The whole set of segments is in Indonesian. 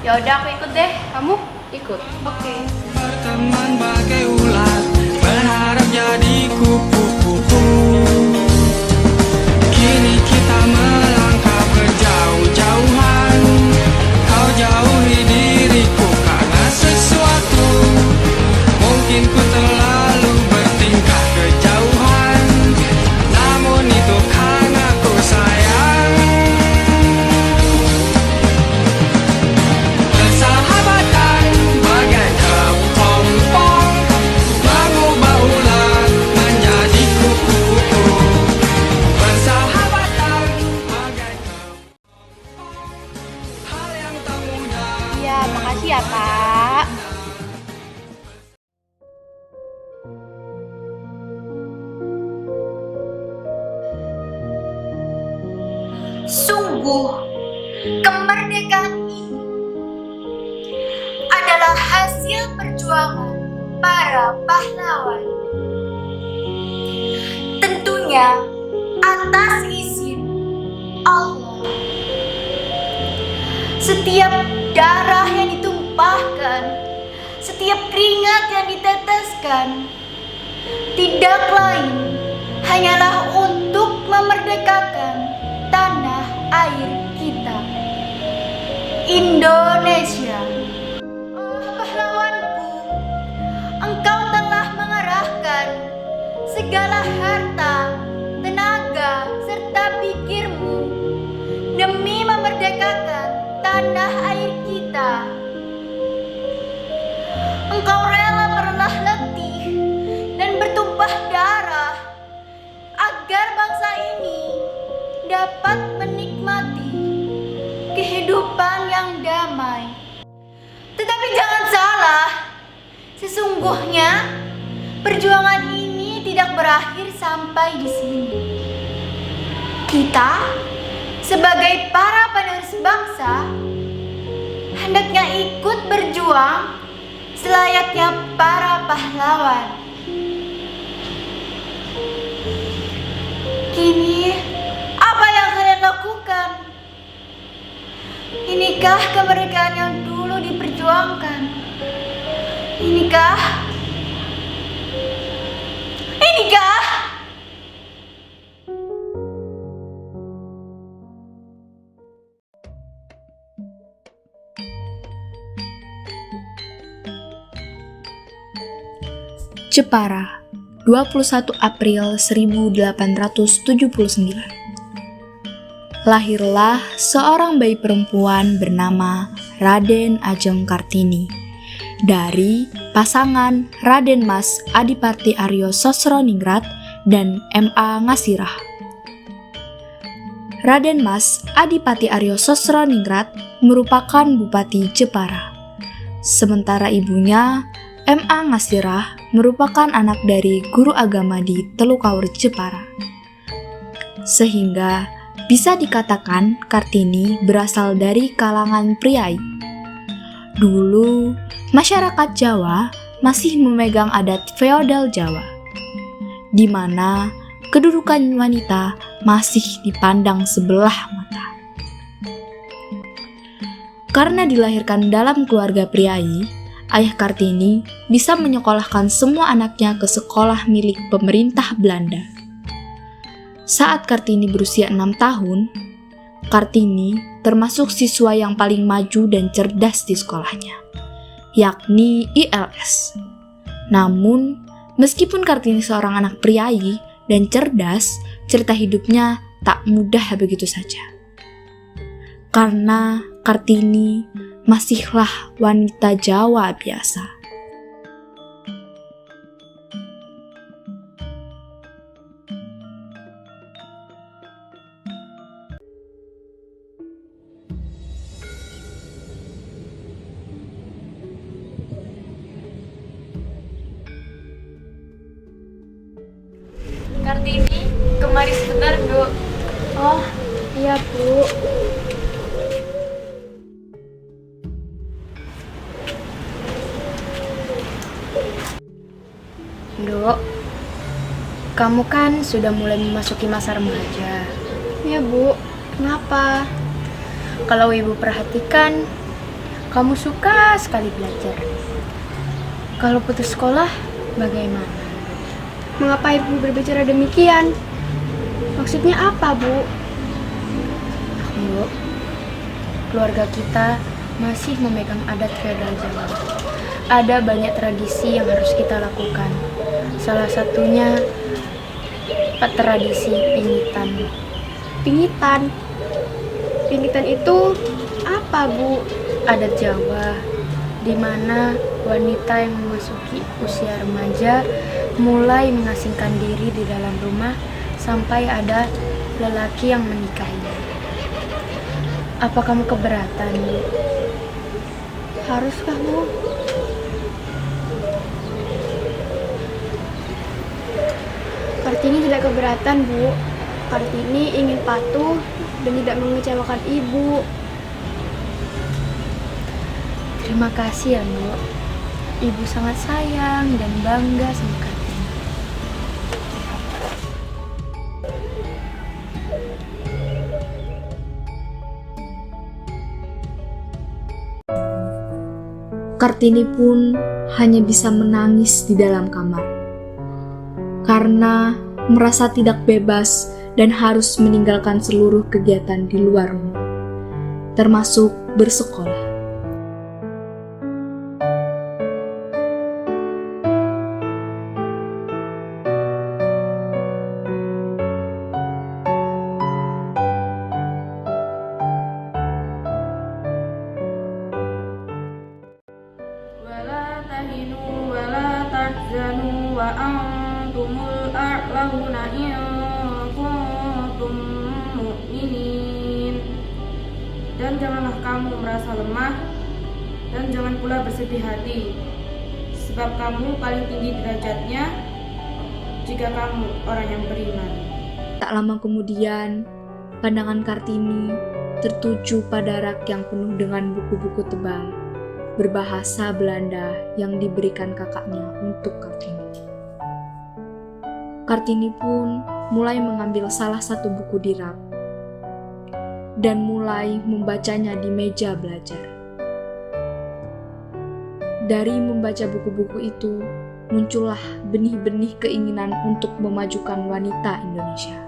Ya udah aku ikut deh. Kamu ikut? Oke. Berteman bagai ular, berharap jadi kupu-kupu. Kini kita melangkah berjauh-jauhan. Kau jauhi diriku karena sesuatu. Mungkin ku terlalu bertingkah kejauhan, namun itu karena ku sayang. Persahabatan bagai kepompong, mengubah ular menjadi kupu-kupu. Persahabatan bagai kepompong, hal yang tak mudah. Iya, makasih ya Kak. Sungguh, kemerdekaan ini adalah hasil perjuangan para pahlawan. Tentunya atas izin Allah. Setiap darah yang ditumpahkan, setiap keringat yang diteteskan, tidak lain hanyalah untuk memerdekakan tanah air kita, Indonesia. Oh pahlawanku, engkau telah mengerahkan segala harta, tenaga, serta pikirmu demi memerdekakan tanah air kita. Engkau rela merelah letih dan bertumpah darah agar bangsa ini dapat menikmati kehidupan yang damai. Tetapi jangan salah, sesungguhnya perjuangan ini tidak berakhir sampai di sini. Kita sebagai para penerus bangsa hendaknya ikut berjuang selayaknya para pahlawan. Kini, apa yang kalian lakukan? Inikah kemerdekaan yang dulu diperjuangkan? Inikah? Jepara, 21 April 1879. Lahirlah seorang bayi perempuan bernama Raden Ajeng Kartini dari pasangan Raden Mas Adipati Aryo Sosroningrat dan M.A. Ngasirah. Raden Mas Adipati Aryo Sosroningrat merupakan Bupati Jepara, sementara ibunya M.A. Ngasirah merupakan anak dari guru agama di Telukaur, Jepara. Sehingga bisa dikatakan Kartini berasal dari kalangan priai. Dulu, masyarakat Jawa masih memegang adat feodal Jawa, di mana kedudukan wanita masih dipandang sebelah mata. Karena dilahirkan dalam keluarga priai, ayah Kartini bisa menyekolahkan semua anaknya ke sekolah milik pemerintah Belanda. Saat Kartini berusia 6 tahun, Kartini termasuk siswa yang paling maju dan cerdas di sekolahnya, yakni ILS. Namun, meskipun Kartini seorang anak priai dan cerdas, cerita hidupnya tak mudah begitu saja. Karena Kartini masihlah wanita Jawa biasa. Kartini, kemari sebentar, Bu. Oh, iya Bu. Dok, kamu kan sudah mulai memasuki masa remaja. Iya Bu, kenapa? Kalau Ibu perhatikan, Kamu suka sekali belajar. Kalau putus sekolah, bagaimana? Mengapa ibu berbicara demikian? Maksudnya apa, Bu? Bu, keluarga kita masih memegang adat feodal Jawa. Ada banyak tradisi yang harus kita lakukan. Salah satunya tradisi pingitan. Pingitan. Pingitan itu apa, Bu? Adat Jawa di mana wanita yang memasuki usia remaja mulai mengasingkan diri di dalam rumah sampai ada lelaki yang menikahinya. Apa kamu keberatan, Bu? Haruskah, Bu? Kartini tidak keberatan, Bu. Kartini ingin patuh dan tidak mengecewakan ibu. Terima kasih ya, Bu. Ibu sangat sayang dan bangga sama Kartini. Kartini pun hanya bisa menangis di dalam kamar karena merasa tidak bebas dan harus meninggalkan seluruh kegiatan di luar rumah, termasuk bersekolah. ولا تهنوا ولا تحزنوا وأنتم الأعلون إن كنتم مؤمنين. Dan janganlah kamu merasa lemah dan jangan pula bersedih hati, sebab kamu paling tinggi derajatnya jika kamu orang yang beriman. Tak lama kemudian, pandangan Kartini tertuju pada rak yang penuh dengan buku-buku tebal berbahasa Belanda yang diberikan kakaknya untuk Kartini. Kartini pun mulai mengambil salah satu buku di rak dan mulai membacanya di meja belajar. Dari membaca buku-buku itu, muncullah benih-benih keinginan untuk memajukan wanita Indonesia.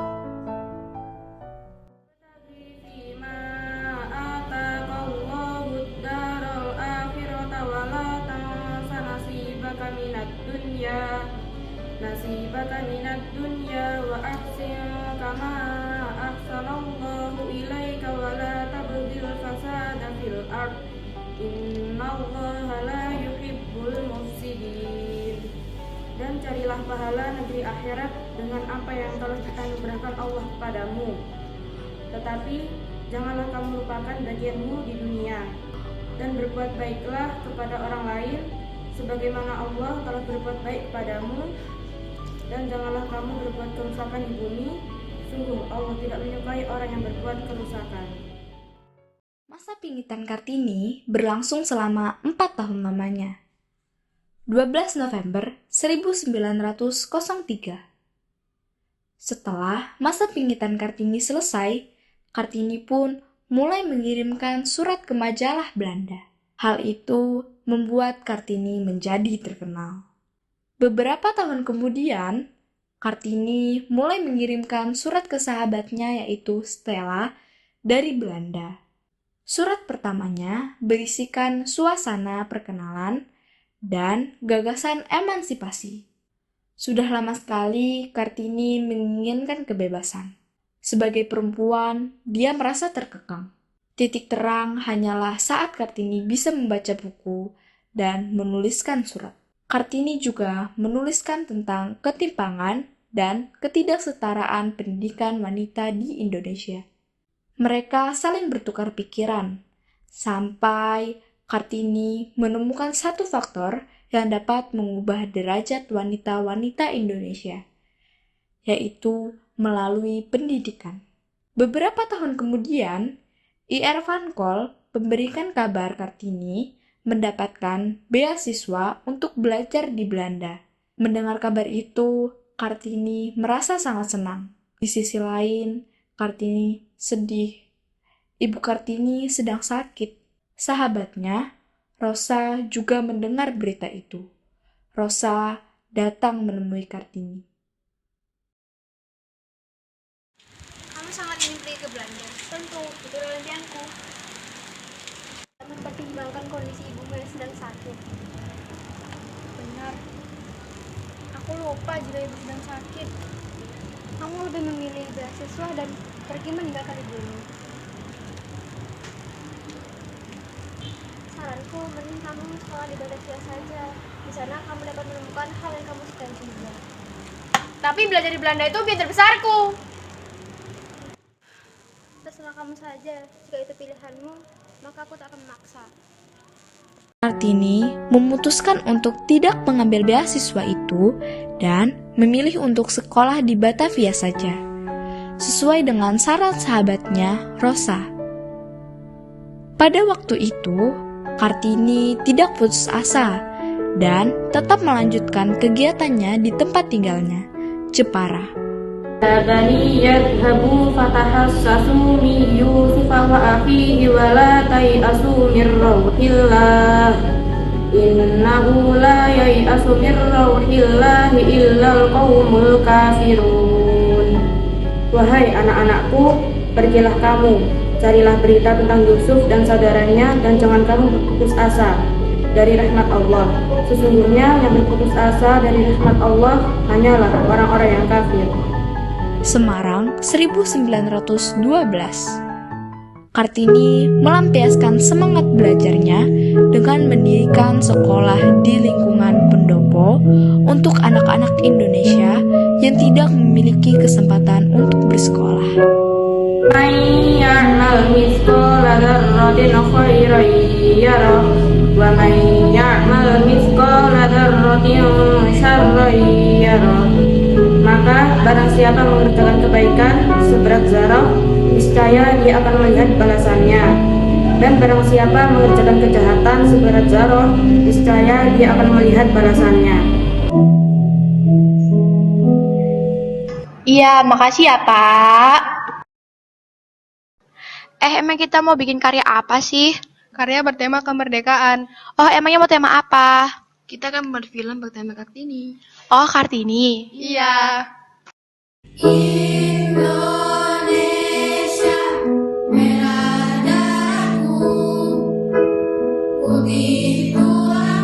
Nasibaka minad dunya wa ahsin kama ahsanallahu ilaika wa la tabghil fasada fil ard innallaha la yuhibbul mufsidin. Dan carilah pahala negeri akhirat dengan apa yang telah dianugerahkan Allah kepadamu. Tetapi janganlah kamu lupakan bagianmu di dunia dan berbuat baiklah kepada orang lain sebagaimana Allah telah berbuat baik kepadamu. Dan janganlah kamu berbuat kerusakan di bumi, sungguh Allah tidak menyukai orang yang berbuat kerusakan. Masa pingitan Kartini berlangsung selama 4 tahun lamanya. 12 November 1903. Setelah masa pingitan Kartini selesai, Kartini pun mulai mengirimkan surat ke majalah Belanda. Hal itu membuat Kartini menjadi terkenal. Beberapa tahun kemudian, Kartini mulai mengirimkan surat ke sahabatnya yaitu Stella dari Belanda. Surat pertamanya berisikan suasana perkenalan dan gagasan emansipasi. Sudah lama sekali Kartini menginginkan kebebasan. Sebagai perempuan, dia merasa terkekang. Titik terang hanyalah saat Kartini bisa membaca buku dan menuliskan surat. Kartini juga menuliskan tentang ketimpangan dan ketidaksetaraan pendidikan wanita di Indonesia. Mereka saling bertukar pikiran, sampai Kartini menemukan satu faktor yang dapat mengubah derajat wanita-wanita Indonesia, yaitu melalui pendidikan. Beberapa tahun kemudian, I.R. Van Kool memberikan kabar Kartini mendapatkan beasiswa untuk belajar di Belanda. Mendengar kabar itu, Kartini merasa sangat senang. Di sisi lain, Kartini sedih. Ibu Kartini sedang sakit. Sahabatnya Rosa juga mendengar berita itu. Rosa datang menemui Kartini. Kamu sangat ingin pergi ke Belanda? Tentu, itu adalah impianku. Mempertimbangkan kondisi ibumu yang sedang sakit. Benar. Aku lupa jika ibu sedang sakit. Kamu lebih memilih beasiswa dan pergi meninggalkan ibumu. Saranku, mending kamu sekolah di Batavia saja. Di sana kamu dapat menemukan hal yang kamu sukai juga. Tapi belajar di Belanda itu impian terbesarku. Terserah kamu saja. Jika itu pilihanmu, maka aku tak akan memaksa. Kartini memutuskan untuk tidak mengambil beasiswa itu dan memilih untuk sekolah di Batavia saja, sesuai dengan saran sahabatnya, Rosa. Pada waktu itu, Kartini tidak putus asa dan tetap melanjutkan kegiatannya di tempat tinggalnya, Jepara. يا بني يذهبوا فتحسسوا من يوسف وأخيه ولا تيأسوا من روح الله إنه لا ييأس من روح الله إلا القوم الكافرون. Wahai anak-anakku, pergilah kamu, carilah berita tentang Yusuf dan saudaranya dan jangan kamu berputus asa dari rahmat Allah. Sesungguhnya yang berputus asa dari rahmat Allah hanyalah orang-orang yang kafir. Semarang 1912. Kartini melampiaskan semangat belajarnya dengan mendirikan sekolah di lingkungan pendopo untuk anak-anak Indonesia yang tidak memiliki kesempatan untuk bersekolah. Man ya'mal mithqala dzarratin khairan yarah wa man ya'mal mithqala dzarratin syarran yarah. Maka barang siapa mengerjakan kebaikan seberat zarah, niscaya dia akan melihat balasannya. Dan barang siapa mengerjakan kejahatan seberat zarah, niscaya dia akan melihat balasannya. Iya, makasih ya, Pak. Emang kita mau bikin karya apa sih? Karya bertema kemerdekaan. Oh, emangnya mau tema apa? Kita kan membuat film bertema Kartini. Oh, Kartini. Iya. Indonesia merah darahku, putih tulang